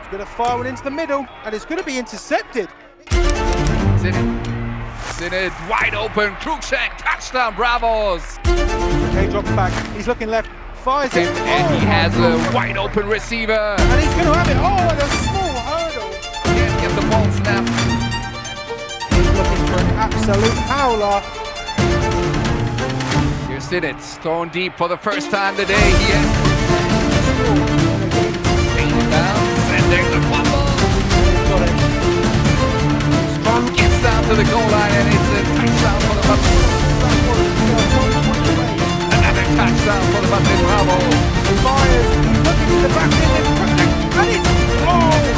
He's going to fire one into the middle, and it's going to be intercepted. Zined, wide open, Cruikshank, touchdown, Bravos. Okay, drops back, he's looking left, fires it. And he has a wide open receiver. And he's going to have it, and a small hurdle. Can't get the ball snapped. He's looking for an absolute howler. Here's Zined, thrown deep for the first time today. He has and there's the fumble. Strong gets down to the goal line and it's a touchdown for the Madrid. Another touchdown for the Madrid Bravos. Fires, looking to the back end, and it's,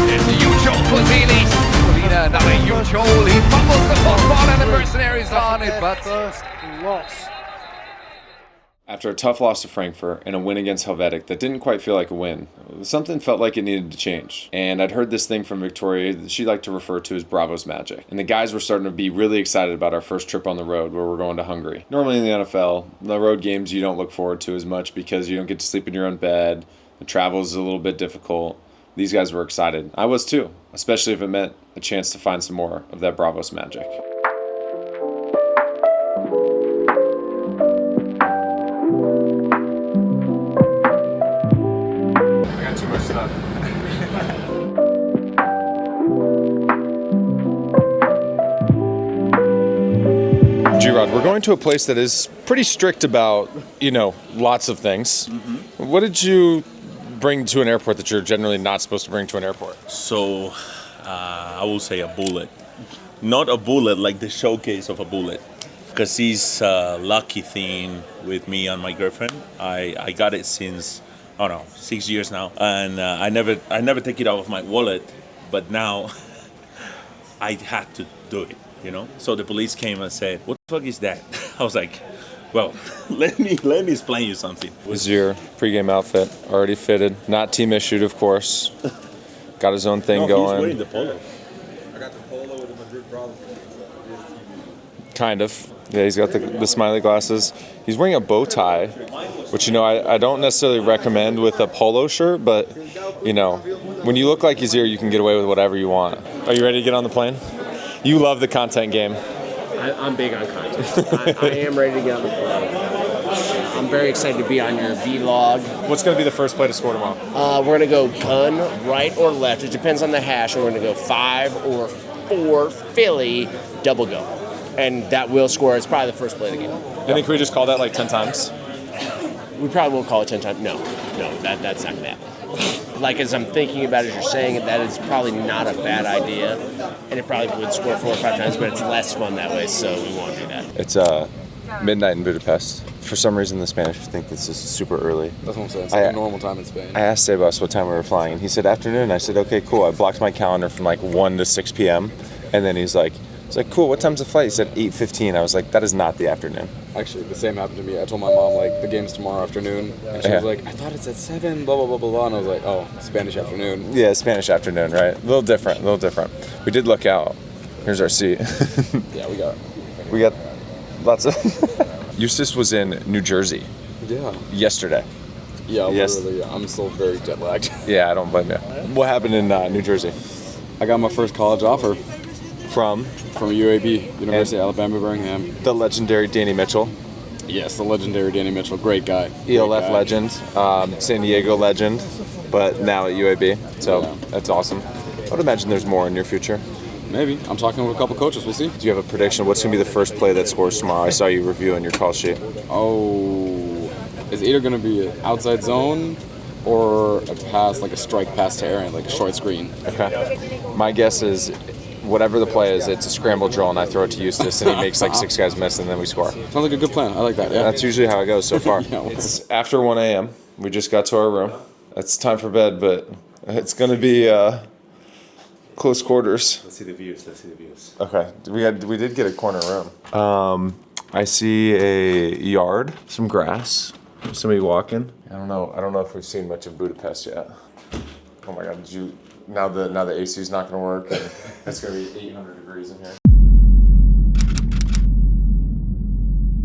There's a huge hole for Zili. Molina, another huge hole. He fumbles the football and the mercenaries on it, but first loss. After a tough loss to Frankfurt and a win against Helvetic that didn't quite feel like a win, something felt like it needed to change. And I'd heard this thing from Victoria that she liked to refer to as Bravos magic. And the guys were starting to be really excited about our first trip on the road where we're going to Hungary. Normally in the NFL, the road games you don't look forward to as much because you don't get to sleep in your own bed. The travel is a little bit difficult. These guys were excited. I was too, especially if it meant a chance to find some more of that Bravos magic. G-Rod, we're going to a place that is pretty strict about, lots of things. Mm-hmm. What did you bring to an airport that you're generally not supposed to bring to an airport? So, I will say a bullet. Not a bullet like the showcase of a bullet. Because he's a lucky thing with me and my girlfriend. I got it since, 6 years now. And I never take it out of my wallet. But now, I had to do it. So the police came and said, "What the fuck is that?" I was like, "Well, let me explain you something." Was your pregame outfit already fitted? Not team issued, of course. Got his own thing going. He's wearing the polo. I got the polo with the Madrid Bravos. Kind of. Yeah, he's got the smiley glasses. He's wearing a bow tie, which, I don't necessarily recommend with a polo shirt, but, when you look like he's here, you can get away with whatever you want. Are you ready to get on the plane? You love the content game. I'm big on content. I am ready to get on the plane. I'm very excited to be on your vlog. What's going to be the first play to score tomorrow? We're going to go gun, right or left. It depends on the hash. We're going to go 5 or 4 Philly double go. And that will score. It's probably the first play of the game. I think we just call that like 10 times? We probably won't call it 10 times. No, that's not going to happen. Like as I'm thinking about it, as you're saying it, that is probably not a bad idea. And it probably would score 4 or 5 times, but it's less fun that way, so we won't do that. It's midnight in Budapest. For some reason, the Spanish think this is super early. That's what I'm saying. It's like a normal time in Spain. I asked Sebas what time we were flying, and he said afternoon. I said, okay, cool. I blocked my calendar from like 1 to 6 p.m. And then he's like, cool, what time's the flight? He said 8:15. I was like, that is not the afternoon. Actually, the same happened to me. I told my mom, the game's tomorrow afternoon. And she was like, I thought it's at 7, blah, blah, blah, blah, blah. And I was like, oh, Spanish afternoon. Yeah, Spanish afternoon, right? A little different. We did look out. Here's our seat. Yeah, we got lots of... Eustace was in New Jersey. Yeah. Yesterday. Yeah, literally. Yeah. I'm still very jet lagged. Yeah, I don't blame you. What happened in New Jersey? I got my first college offer. From UAB, University of Alabama, Birmingham. The legendary Danny Mitchell. Yes, the legendary Danny Mitchell. Great guy. ELF legend, San Diego legend, but now at UAB. So That's awesome. I would imagine there's more in your future. Maybe. I'm talking with a couple coaches. We'll see. Do you have a prediction? What's going to be the first play that scores tomorrow? I saw you reviewing your call sheet. Oh, it's either going to be an outside zone or a pass, like a strike pass to Aaron, like a short screen. Okay. My guess is whatever the play is, it's a scramble drill, and I throw it to Eustace, and he makes like 6 guys miss, and then we score. Sounds like a good plan. I like that. Yeah. That's usually how it goes so far. Yeah. It's after 1 a.m. We just got to our room. It's time for bed, but it's going to be close quarters. Let's see the views. Okay. We did get a corner room. I see a yard, some grass, somebody walking. I don't know if we've seen much of Budapest yet. Oh my God! Now the AC is not going to work, and it's going to be 800 degrees in here.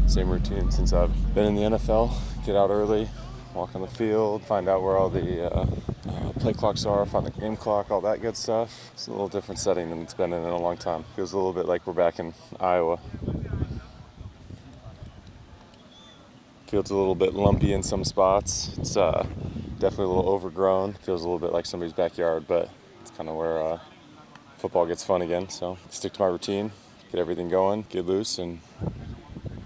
Same routine since I've been in the NFL. Get out early, walk on the field, find out where all the play clocks are, find the game clock, all that good stuff. It's a little different setting than it's been in a long time. Feels a little bit like we're back in Iowa. Feels a little bit lumpy in some spots. It's definitely a little overgrown. Feels a little bit like somebody's backyard, but it's kind of where football gets fun again. So stick to my routine, get everything going, get loose, and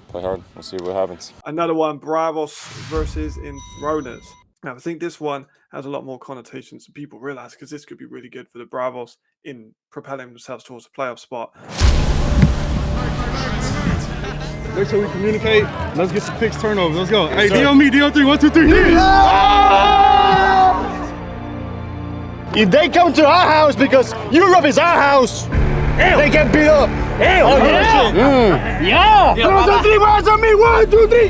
play hard. We'll see what happens. Another one, Bravos versus Enthroners. Now, I think this one has a lot more connotations than people realize, because this could be really good for the Bravos in propelling themselves towards a playoff spot. Make sure we communicate. Let's get some fixed turnovers. Let's go. Hey, D on me, D on 3. 1, 2, 3. If they come to our house because Europe is our house, they get beat up. Yeah! 1, 2, 3, watch on me. 1, 2, 3.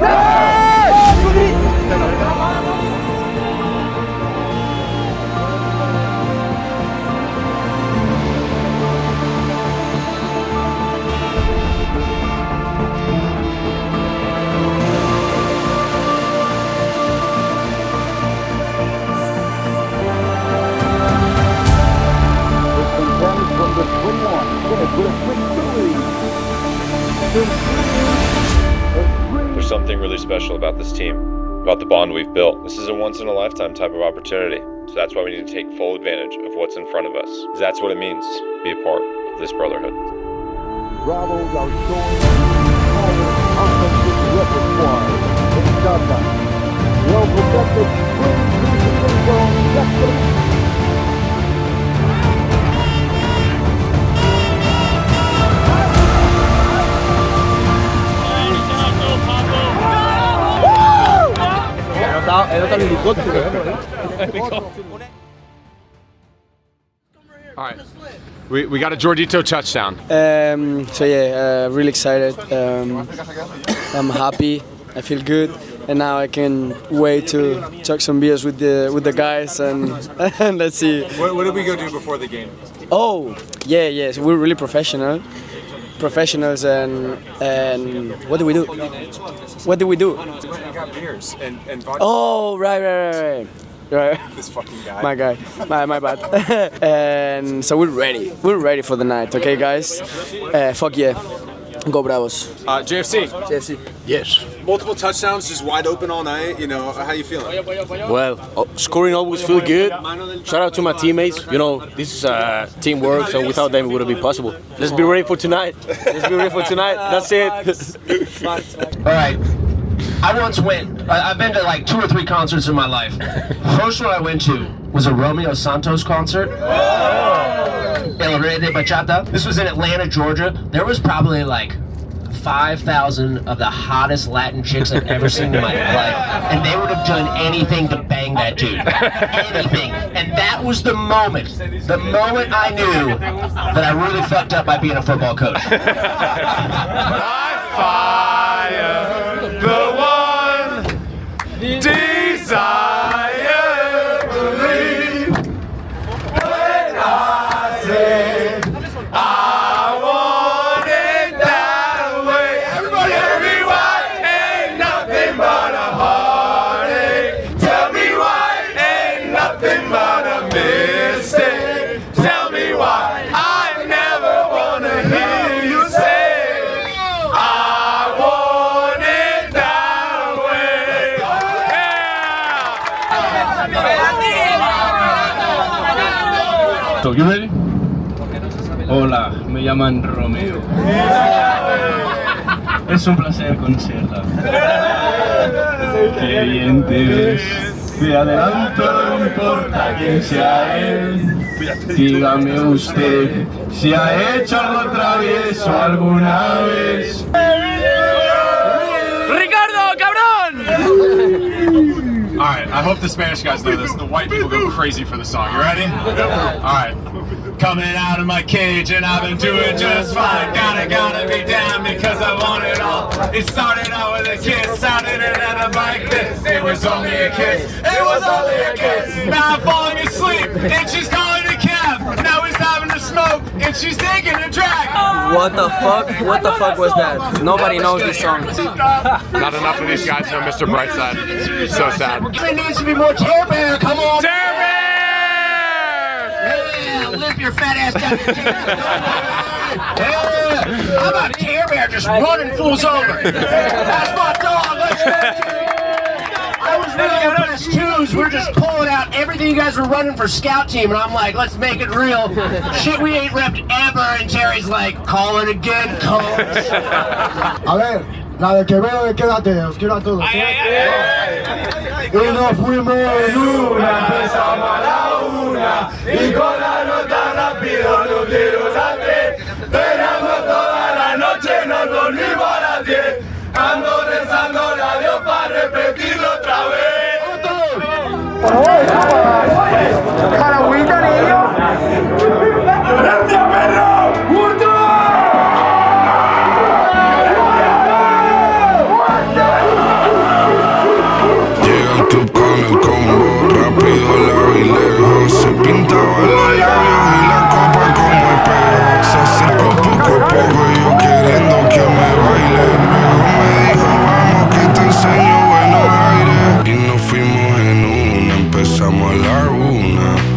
There's something really special about this team, about the bond we've built. This is a once-in-a-lifetime type of opportunity, so that's why we need to take full advantage of what's in front of us. Because that's what it means to be a part of this brotherhood. Bravos are showing offensive repertoire in Dhaka. Well-protected spring season zone. All right. We got a Jordito touchdown. Really excited. I'm happy. I feel good, and now I can wait to chug some beers with the guys and let's see. What did we go do before the game? Oh, yeah. So we're really professionals, and what do we do? What do we do? We got beers and vodka. Oh, right. This fucking guy. My guy. My bad. And so we're ready. We're ready for the night, okay, guys? Fuck yeah. Go Bravos. JFC. Yes. Multiple touchdowns, just wide open all night. You know, how you feeling? Well, scoring always feel good. Shout out to my teammates. You know, this is teamwork, so without them it wouldn't be possible. Let's be ready for tonight. That's it. All right. I once went, I've been to like 2 or 3 concerts in my life. First one I went to was a Romeo Santos concert. El Rey de Bachata. This was in Atlanta, Georgia. There was probably like 5,000 of the hottest Latin chicks I've ever seen in my life. And they would have done anything to bang that dude. Anything. And that was the moment I knew that I really fucked up by being a football coach. Fire, the one desire, believe when I say I want it that way. Everybody, tell me why ain't nothing but a heartache. Tell me why ain't nothing but a mistake. Tell me why I never wanna hear you say So, you ready? Hola, me llaman Romeo. Es un placer conocerla. Qué bien te ves. Te adelanto, no importa quién sea él. Dígame usted si ha hecho algo travieso alguna vez. ¡Ricardo, cabrón! All right, I hope the Spanish guys know this. The white people go crazy for the song. You ready? All right. Coming out of my cage and I've been doing just fine. Gotta be down because I want it all. It started out with a kiss, sounded it end up like this. It was only a kiss, it was only a kiss. Now I'm falling asleep and she's calling a cab. Now he's having to smoke and she's taking a drag. What the fuck? What the fuck was that? Nobody knows this song. Not enough of these guys know Mr. Brightside. It's so sad. There needs to be more Tear Bear. Come on. Tear Bear! Yeah, lift your fat ass down. Yeah. How about Tear Bear just running fools over? That's my dog. Let's go. I was really impressed too. We're just pulling out everything you guys were running for scout team, and I'm like, let's make it real. Shit we ain't repped ever, and Terry's like, call it again, coach. A ver, la de que veo, quédate, os quiero a todos. Y nos fuimos en una, empezamos a la 1 y con la nota rápido nos dieron las 3. Esperamos toda la noche, nos dormimos a las 10. Ando rezando a Dios para repetirlo otra vez. ¡Caragüita, niño! ¡Gracias, perro! ¡Hurto! Llega al club con el combo, rápido, largo y lejos. Se pintaba los labios y la copa como espejo. Se acercó poco a poco y yo queriendo que me baile. Mejor me dijo, vamos que te enseño buenos aires. Y nos fuimos en una, empezamos a la 1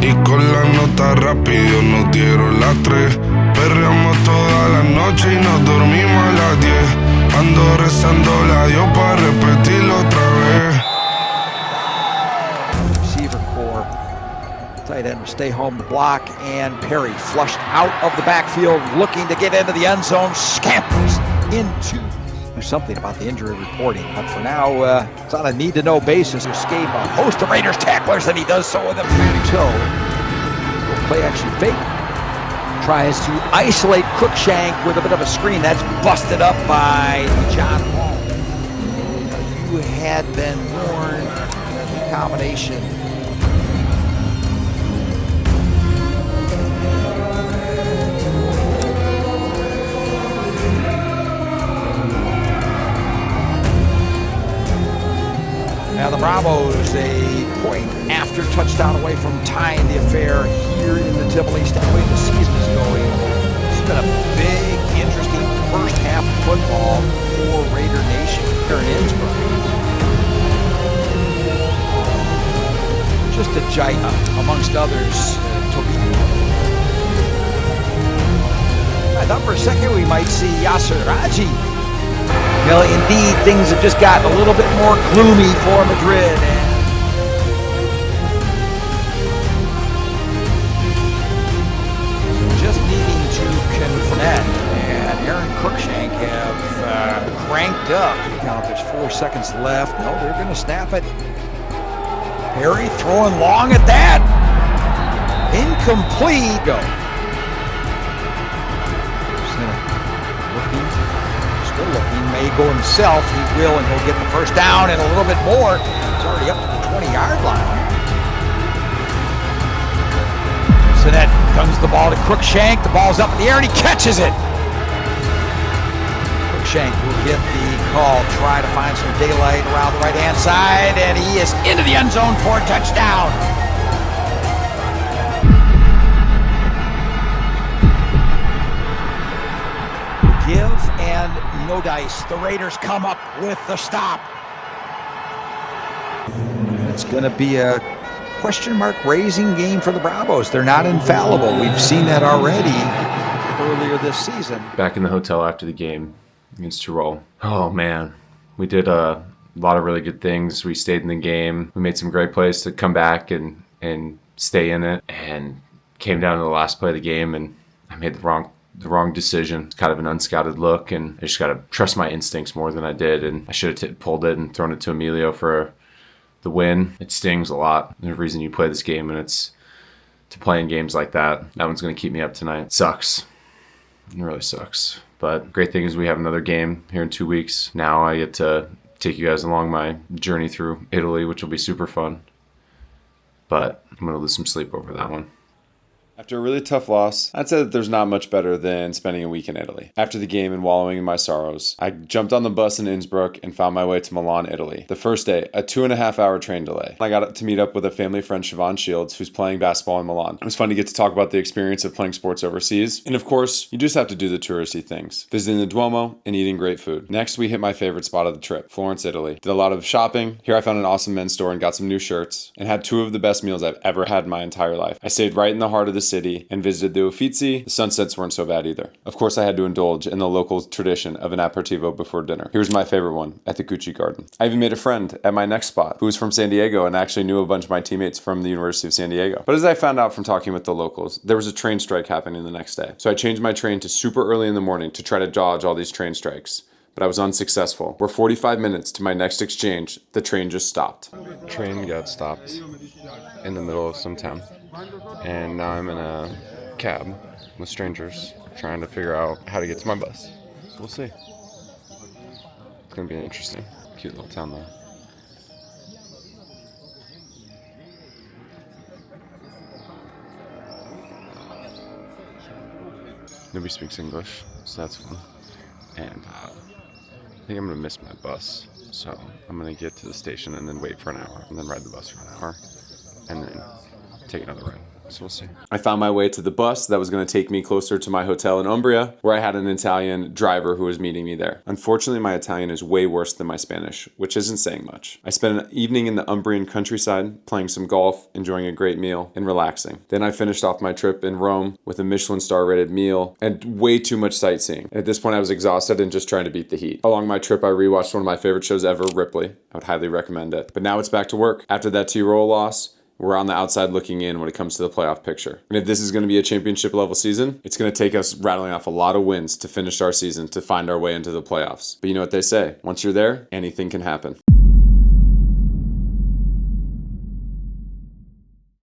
y con la nota rápido nos dieron las 3. Perreamos toda la noche y nos dormimos a las 10. Ando rezando a Dios para repetirlo otra vez. Receiver core, tight end will stay home to block, and Perry flushed out of the backfield, looking to get into the end zone, scampers into. Do something about the injury reporting, but for now, it's on a need-to-know basis. Escape a host of Raiders tacklers, and he does so with a toe. Play action fake. Tries to isolate Crookshank with a bit of a screen. That's busted up by John Hall. You had been warned. Combination. Now the Bravos a point after touchdown away from tying the affair here in the Tivoli. The way the season is going, it's been a big, interesting first half of football for Raider Nation here in Innsbruck. Just a giant, amongst others, I thought for a second we might see Yasser Raji. Well, indeed, things have just gotten a little bit more gloomy for Madrid. Just needing to connect, and Aaron Crookshank have cranked up. Count, there's 4 seconds left. No, they're going to snap it. Perry throwing long at that. Incomplete. Go. Looking, may go himself, he will, and he'll get the first down and a little bit more. He's already up to the 20-yard line. Sinet guns the ball to Crookshank, the ball's up in the air and he catches it. Crookshank will get the call, try to find some daylight around the right-hand side, and he is into the end zone for a touchdown. Give and no dice. The Raiders come up with the stop. It's going to be a question mark raising game for the Bravos. They're not infallible. We've seen that already earlier this season. Back in the hotel after the game against Tyrol. Oh man, we did a lot of really good things. We stayed in the game. We made some great plays to come back and stay in it, and came down to the last play of the game and I made the wrong decision. It's kind of an unscouted look, and I just got to trust my instincts more than I did, and I should have pulled it and thrown it to Emilio for the win. It stings a lot. There's a reason you play this game, and it's to play in games like that. That one's going to keep me up tonight. It sucks. It really sucks. But great thing is we have another game here in 2 weeks. Now I get to take you guys along my journey through Italy, which will be super fun. But I'm going to lose some sleep over that one. After a really tough loss, I'd say that there's not much better than spending a week in Italy. After the game and wallowing in my sorrows, I jumped on the bus in Innsbruck and found my way to Milan, Italy. The first day, a 2.5-hour train delay. I got to meet up with a family friend, Siobhan Shields, who's playing basketball in Milan. It was fun to get to talk about the experience of playing sports overseas. And of course, you just have to do the touristy things, visiting the Duomo and eating great food. Next, we hit my favorite spot of the trip, Florence, Italy. Did a lot of shopping. Here I found an awesome men's store and got some new shirts, and had 2 of the best meals I've ever had in my entire life. I stayed right in the heart of the city and visited the Uffizi. The sunsets weren't so bad either. Of course, I had to indulge in the local tradition of an aperitivo before dinner. Here's my favorite one, at the Gucci Garden. I even made a friend at my next spot who was from San Diego and actually knew a bunch of my teammates from the University of San Diego. But as I found out from talking with the locals, there was a train strike happening the next day. So I changed my train to super early in the morning to try to dodge all these train strikes. But I was unsuccessful. We're 45 minutes to my next exchange. The train just stopped. Train got stopped in the middle of some town. And now I'm in a cab with strangers trying to figure out how to get to my bus. So we'll see. It's gonna be interesting. Cute little town though. Nobody speaks English, so that's fun. And I think I'm gonna miss my bus. So I'm gonna get to the station and then wait for an hour and then ride the bus for an hour and then take another ride. So we'll see. I found my way to the bus that was going to take me closer to my hotel in Umbria, where I had an Italian driver who was meeting me there. Unfortunately, my Italian is way worse than my Spanish, which isn't saying much. I spent an evening in the Umbrian countryside, playing some golf, enjoying a great meal, and relaxing. Then I finished off my trip in Rome with a Michelin star rated meal and way too much sightseeing. At this point, I was exhausted and just trying to beat the heat. Along my trip, I rewatched one of my favorite shows ever, Ripley. I would highly recommend it. But now it's back to work. After that T-roll loss, we're on the outside looking in when it comes to the playoff picture. And if this is going to be a championship level season, it's going to take us rattling off a lot of wins to finish our season to find our way into the playoffs. But you know what they say, once you're there, anything can happen.